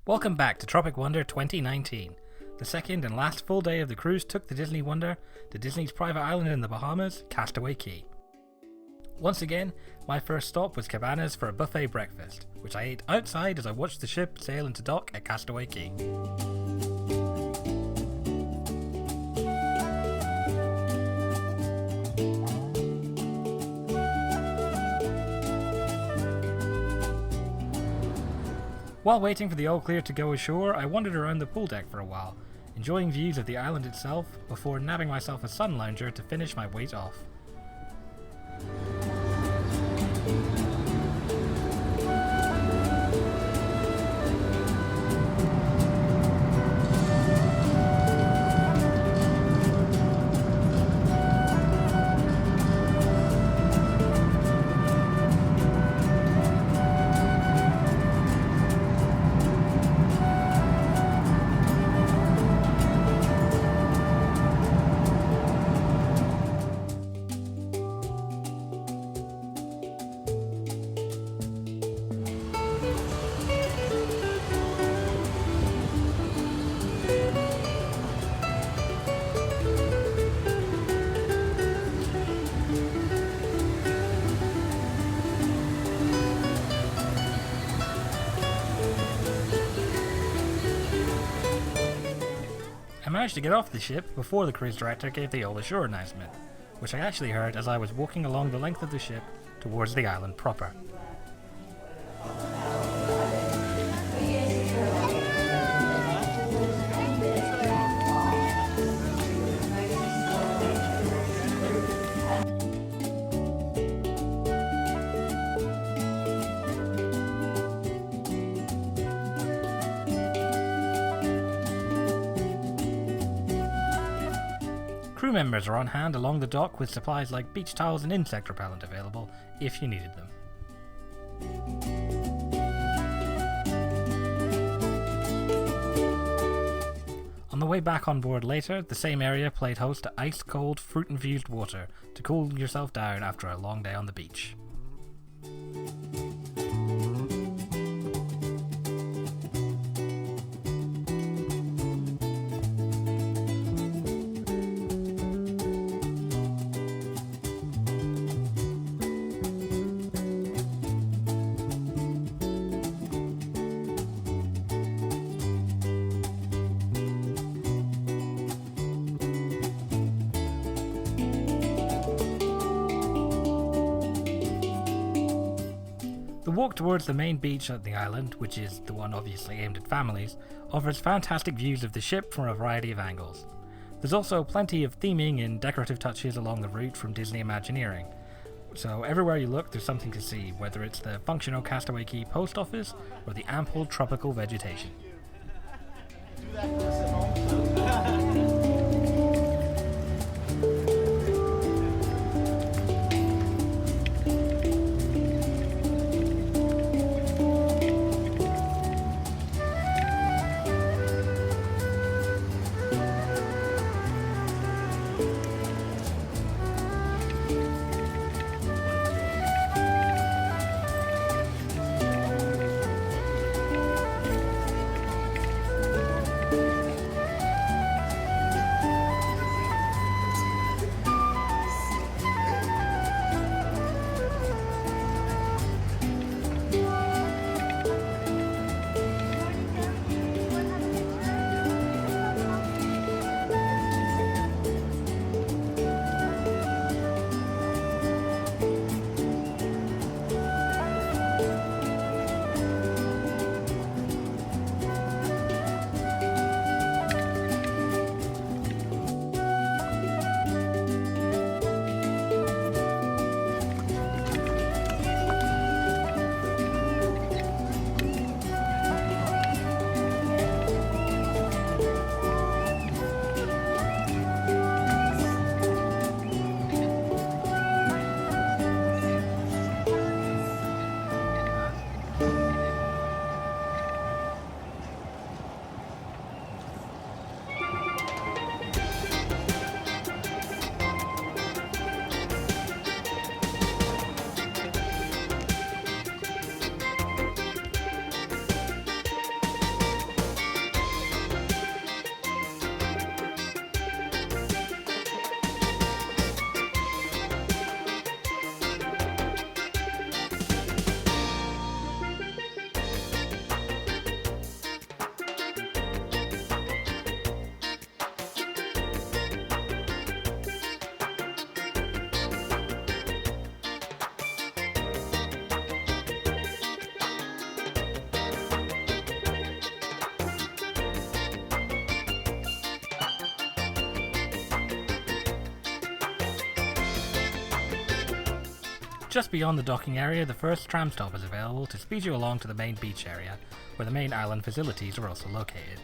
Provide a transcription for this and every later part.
Welcome back to Tropic Wonder 2019. The second and last full day of the cruise took the Disney Wonder to Disney's private island in the Bahamas, Castaway Cay. Once again, my first stop was Cabanas for a buffet breakfast, which I ate outside as I watched the ship sail into dock at Castaway Cay. While waiting for the all clear to go ashore, I wandered around the pool deck for a while, enjoying views of the island itself before nabbing myself a sun lounger to finish my wait off. I managed to get off the ship before the cruise director gave the all ashore announcement, which I actually heard as I was walking along the length of the ship towards the island proper. Crew members are on hand along the dock with supplies like beach towels and insect repellent available if you needed them. On the way back on board later, the same area played host to ice-cold, fruit-infused water to cool yourself down after a long day on the beach. The walk towards the main beach at the island, which is the one obviously aimed at families, offers fantastic views of the ship from a variety of angles. There's also plenty of theming and decorative touches along the route from Disney Imagineering. So everywhere you look there's something to see, whether it's the functional Castaway Cay post office or the ample tropical vegetation. Just beyond the docking area, the first tram stop is available to speed you along to the main beach area, where the main island facilities are also located.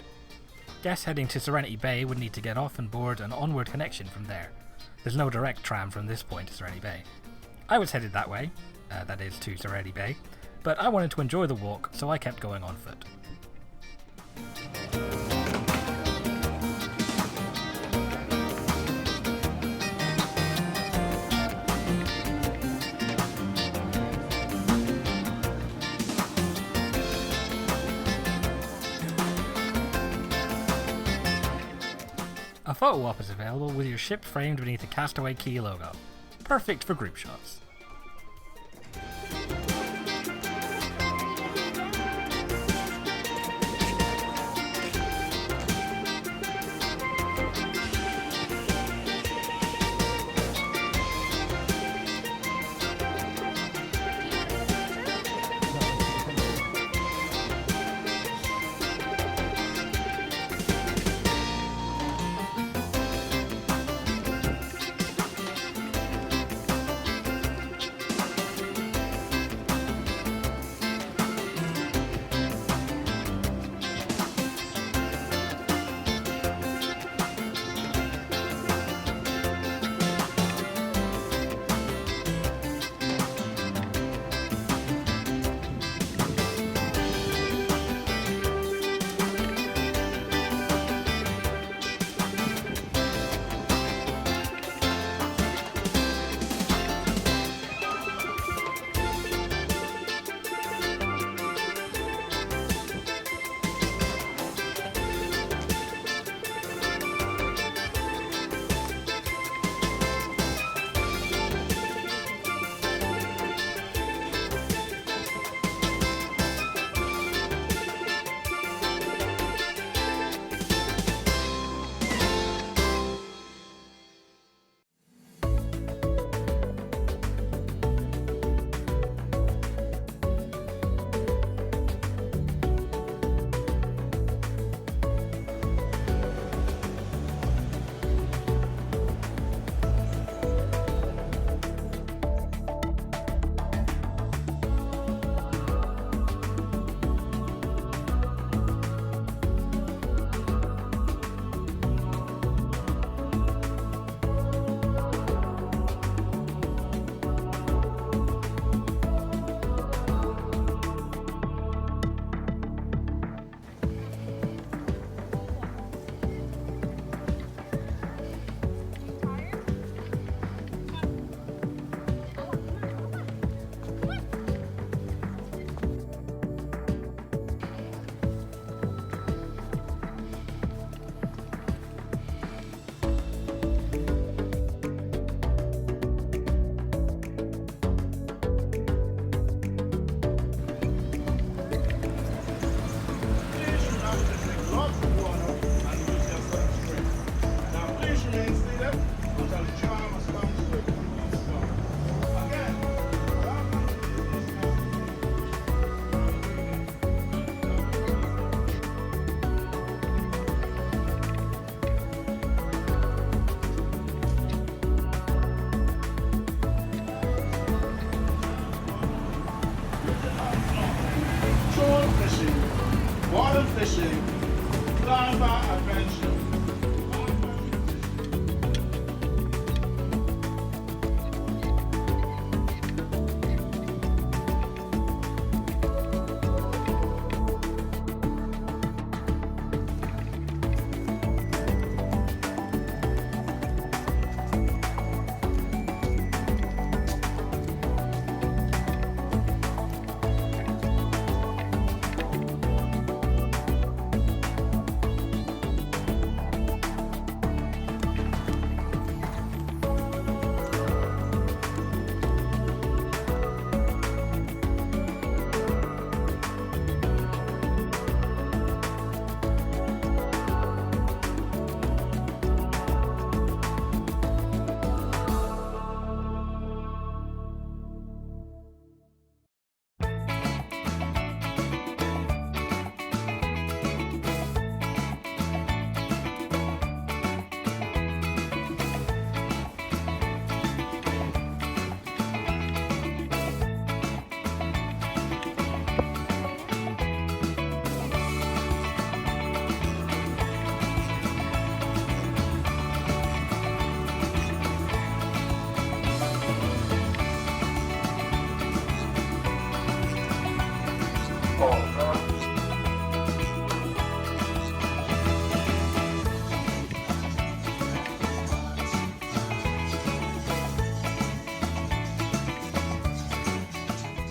Guests heading to Serenity Bay would need to get off and board an onward connection from there. There's no direct tram from this point to Serenity Bay. I was headed that way, that is to Serenity Bay, but I wanted to enjoy the walk, so I kept going on foot. A photo op is available with your ship framed beneath the Castaway Cay logo. Perfect for group shots.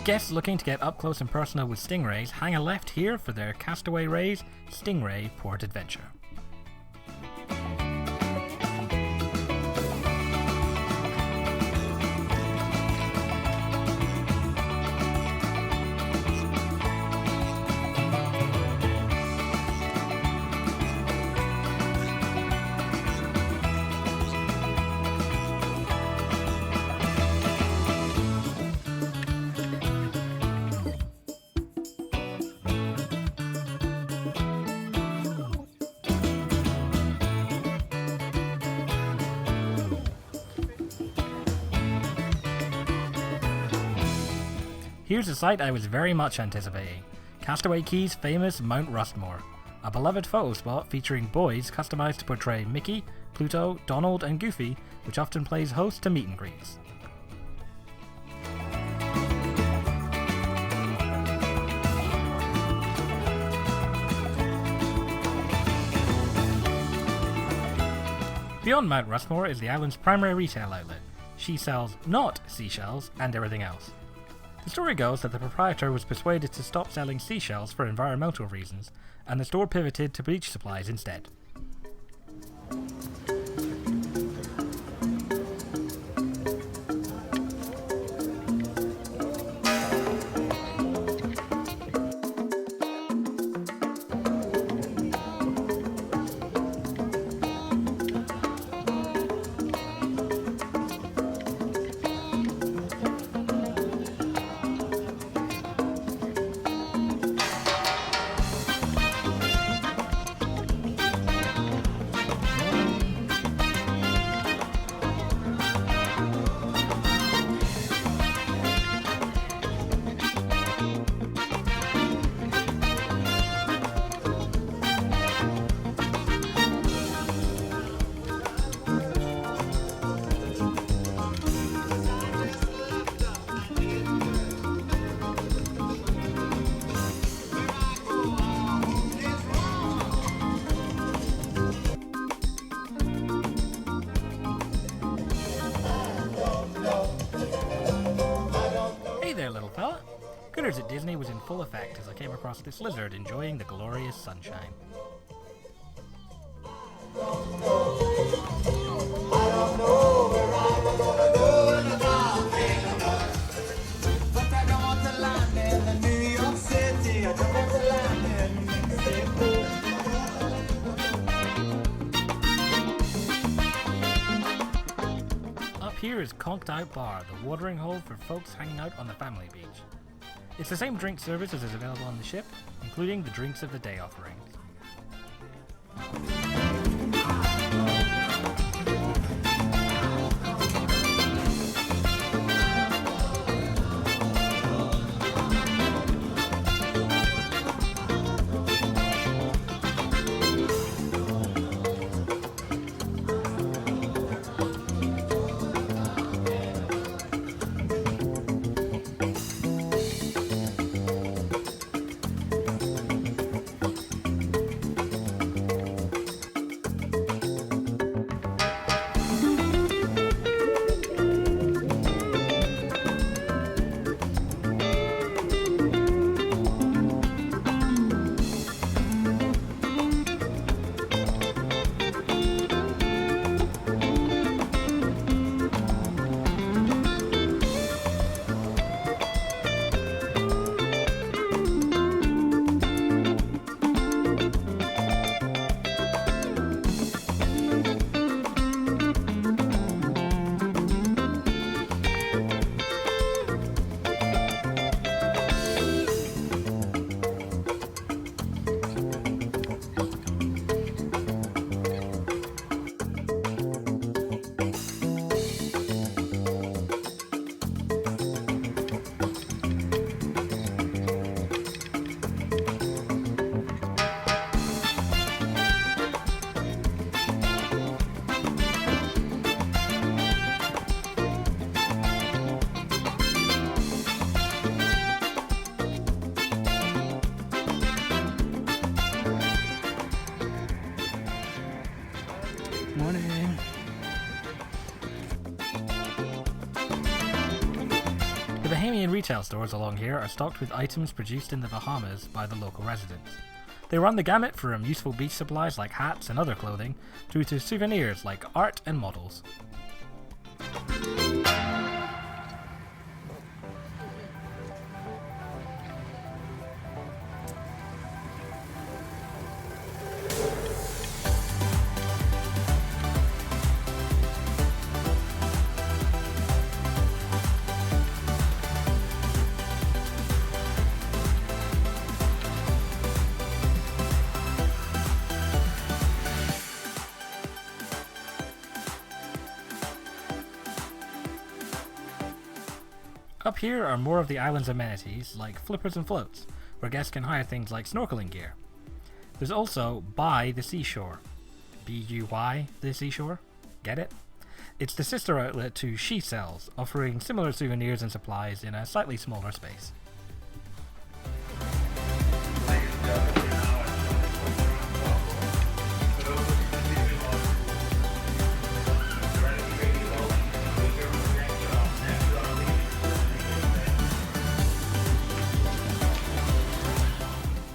Guests looking to get up close and personal with stingrays hang a left here for their Castaway Ray's Stingray Port Adventure. Here's a sight I was very much anticipating: Castaway Cay's famous Mount Rushmore, a beloved photo spot featuring buoys customized to portray Mickey, Pluto, Donald and Goofy, which often plays host to meet and greets. Beyond Mount Rushmore is the island's primary retail outlet. She sells not seashells and everything else. The story goes that the proprietor was persuaded to stop selling seashells for environmental reasons, and the store pivoted to beach supplies instead. Hey there, little fella. Critters at Disney was in full effect as I came across this lizard enjoying the glorious sunshine. Here is Conked Out Bar, the watering hole for folks hanging out on the family beach. It's the same drink service as is available on the ship, including the drinks of the day offerings. The Bahamian retail stores along here are stocked with items produced in the Bahamas by the local residents. They run the gamut from useful beach supplies like hats and other clothing, through to souvenirs like art and models. Up here are more of the island's amenities, like flippers and floats, where guests can hire things like snorkeling gear. There's also Buy the Seashore. B-U-Y, the Seashore? Get it? It's the sister outlet to She Sells, offering similar souvenirs and supplies in a slightly smaller space.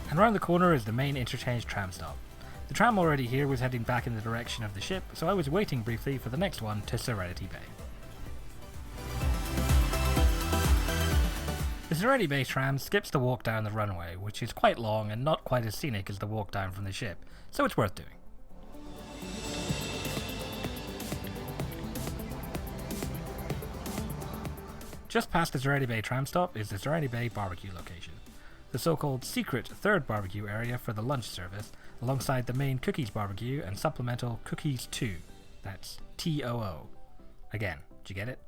And around the corner is the main interchange tram stop. The tram already here was heading back in the direction of the ship, so I was waiting briefly for the next one to Serenity Bay. The Serenity Bay tram skips the walk down the runway, which is quite long and not quite as scenic as the walk down from the ship, so it's worth doing. Just past the Serenity Bay tram stop is the Serenity Bay barbecue location, the so-called secret third barbecue area for the lunch service, alongside the main Cookies barbecue and supplemental Cookies 2. That's T-O-O. Again, did you get it?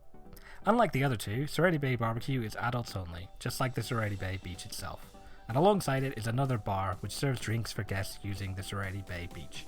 Unlike the other two, Serenity Bay barbecue is adults only, just like the Serenity Bay beach itself. And alongside it is another bar which serves drinks for guests using the Serenity Bay beach.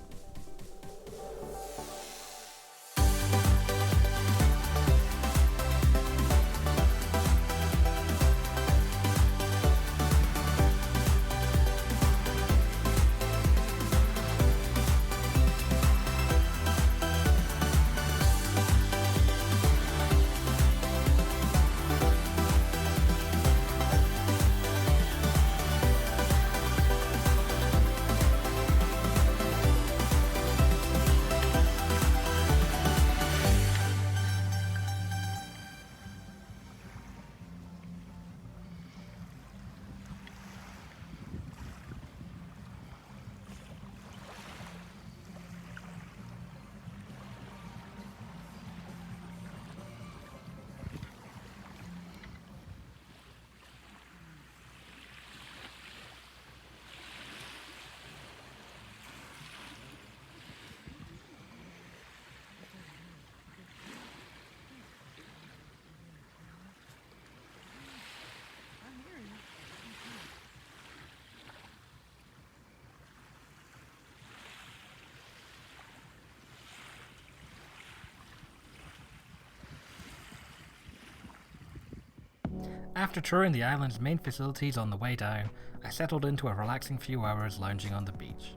After touring the island's main facilities on the way down, I settled into a relaxing few hours lounging on the beach.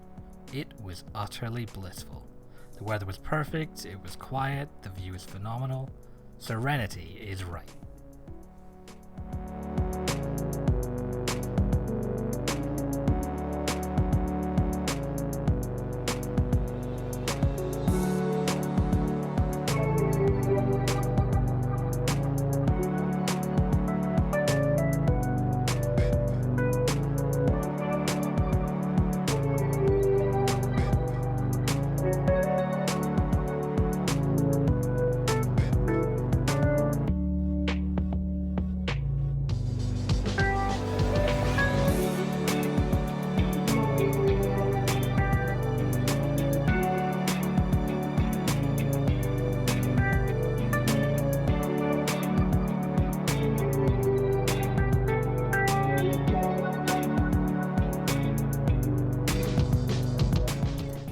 It was utterly blissful. The weather was perfect, it was quiet, the view is phenomenal. Serenity is right.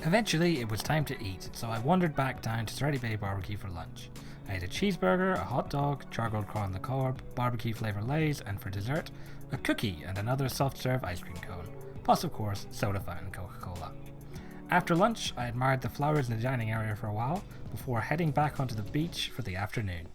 Eventually, it was time to eat, so I wandered back down to Serenity Bay Barbecue for lunch. I ate a cheeseburger, a hot dog, charcoal corn on the cob, barbecue flavour lays, and for dessert, a cookie and another soft-serve ice cream cone, plus of course, soda fountain Coca-Cola. After lunch, I admired the flowers in the dining area for a while, before heading back onto the beach for the afternoon.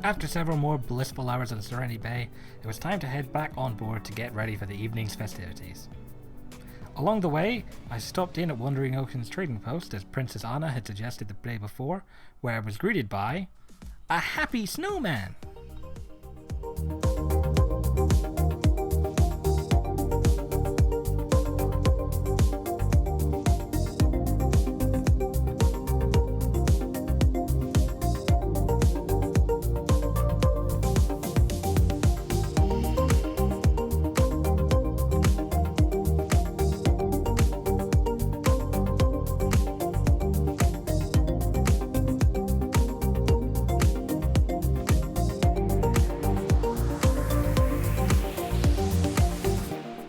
After several more blissful hours on Serenity Bay, it was time to head back on board to get ready for the evening's festivities. Along the way, I stopped in at Wandering Ocean's trading post as Princess Anna had suggested the day before, where I was greeted by a happy snowman.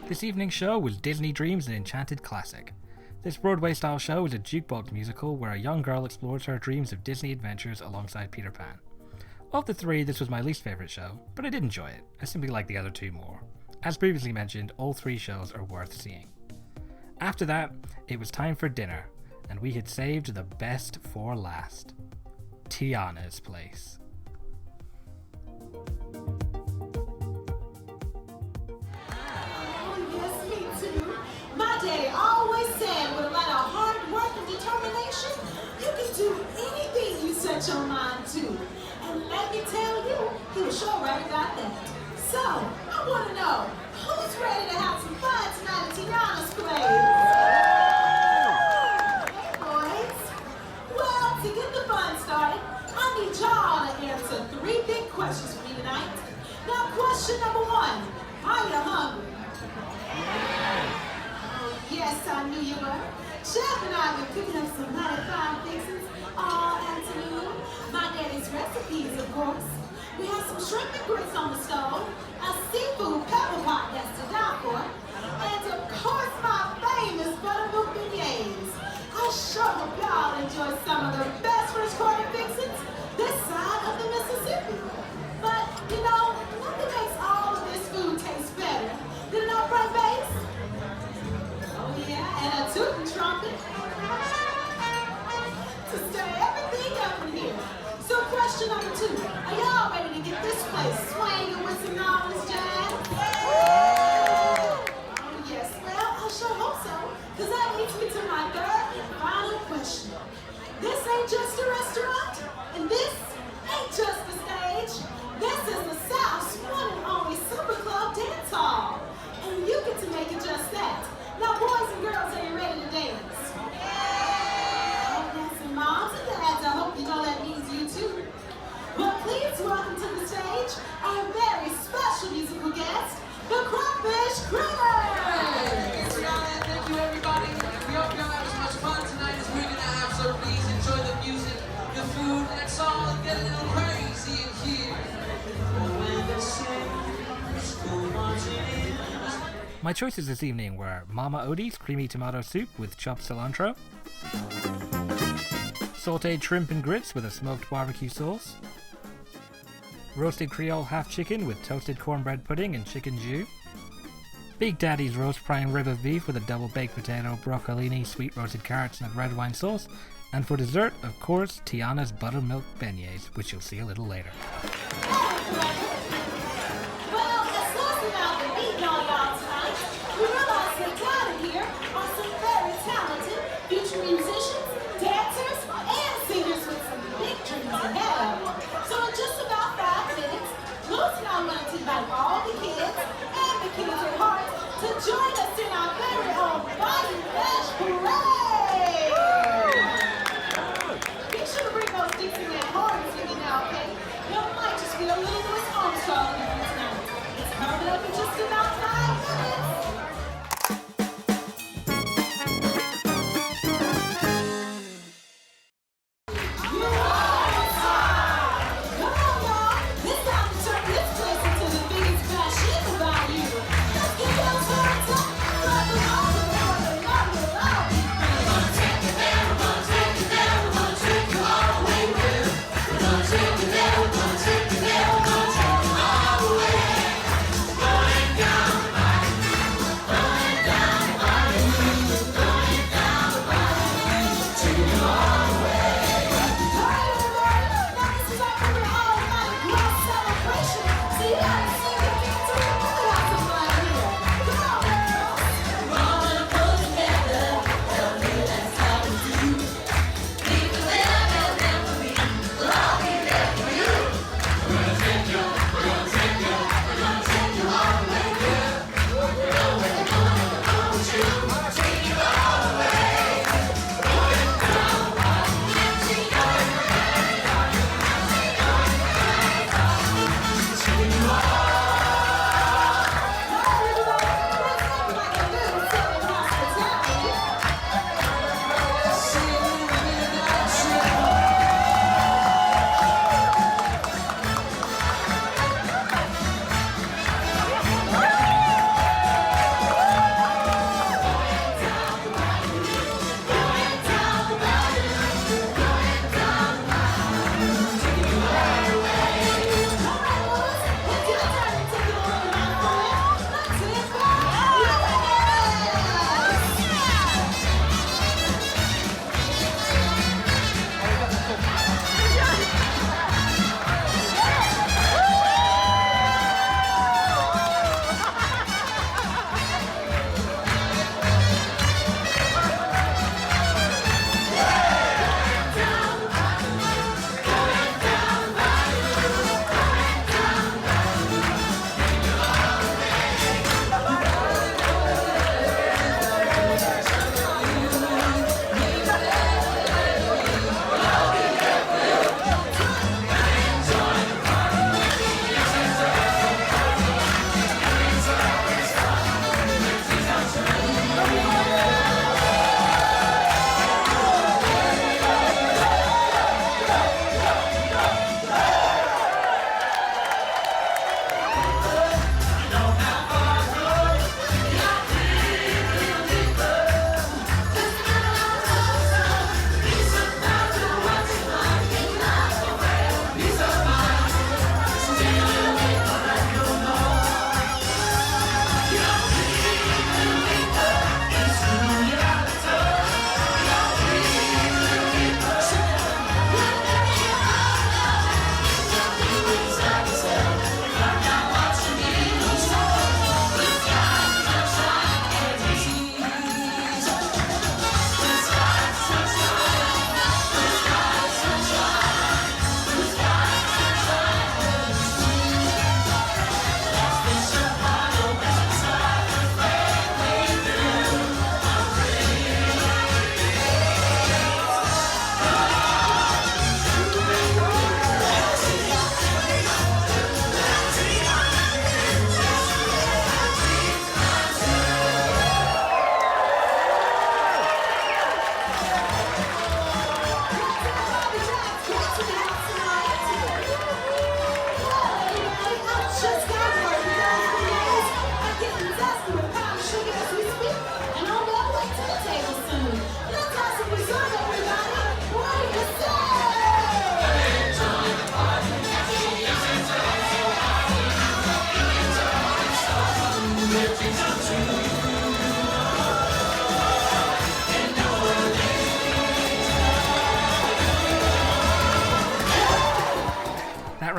This evening's show was Disney Dreams: An Enchanted Classic. This Broadway-style show is a jukebox musical where a young girl explores her dreams of Disney adventures alongside Peter Pan. Of the three, this was my least favourite show, but I did enjoy it. I simply like the other two more. As previously mentioned, all three shows are worth seeing. After that, it was time for dinner, and we had saved the best for last. Tiana's place. My daddy always said with a lot of hard work and determination, you can do anything you set your mind to. And let me tell you, he was sure right about that. So, I want to know, who's ready to have some fun tonight at Tiana's place? Hey, boys. Well, to get the fun started, I need y'all to answer 3 big questions for me tonight. Now, question number 1, are you hungry? Yes, I knew you were. Chef and I have been cooking up some mighty fine fixings all afternoon. My daddy's recipes, of course. We have some shrimp and grits on the stove, a seafood pepper pot that's to die for, and of course my famous buttermilk beignets. I sure hope y'all enjoy some of the best first quarter fixings this side of the Mississippi. But, you know, nothing makes all of this food taste better than an upright bass. Yeah, and a tootin' trumpet to stir everything up in here. So question number 2, are y'all ready to get this place swinging with some knowledge, jazz? Oh yes, well, I sure hope so, because that leads me to my 3rd and final question. This ain't just a restaurant, and this ain't just a stage. This is the South's one and only Super Club Dance Hall, and you get to make it just that. Now, boys and girls, are you ready to dance? Yeah! Dancing moms and dads, I hope you know that means you too. Well, please welcome to the stage our very special musical guest, the Crawfish Critters! Thank you, everybody. We hope you'll have as much fun tonight as we're going to have, so please enjoy the music, the food, let's all get a little crazy in here. When the school marching in. My choices this evening were Mama Odie's creamy tomato soup with chopped cilantro, sauteed shrimp and grits with a smoked barbecue sauce, roasted Creole half chicken with toasted cornbread pudding and chicken jus, Big Daddy's roast prime rib of beef with a double baked potato, broccolini, sweet roasted carrots and a red wine sauce, and for dessert, of course, Tiana's buttermilk beignets, which you'll see a little later. We realize that down here are some very talented future musicians, dancers, and singers with some big dreams ahead. So in just about 5 minutes, Lucy and I wanted to invite all the kids and the kids at heart to join us in our very own Body Bash Parade! Be sure to bring those Dixieland horns with you now, okay? You might just be a little Louis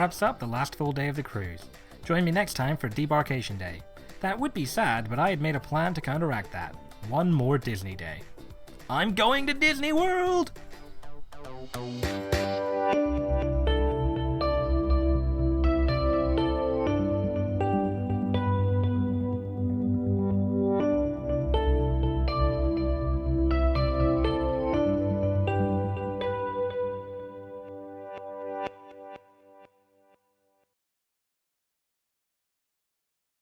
wraps up the last full day of the cruise. Join me next time for Debarkation Day. That would be sad, but I had made a plan to counteract that. One more Disney day. I'm going to Disney World!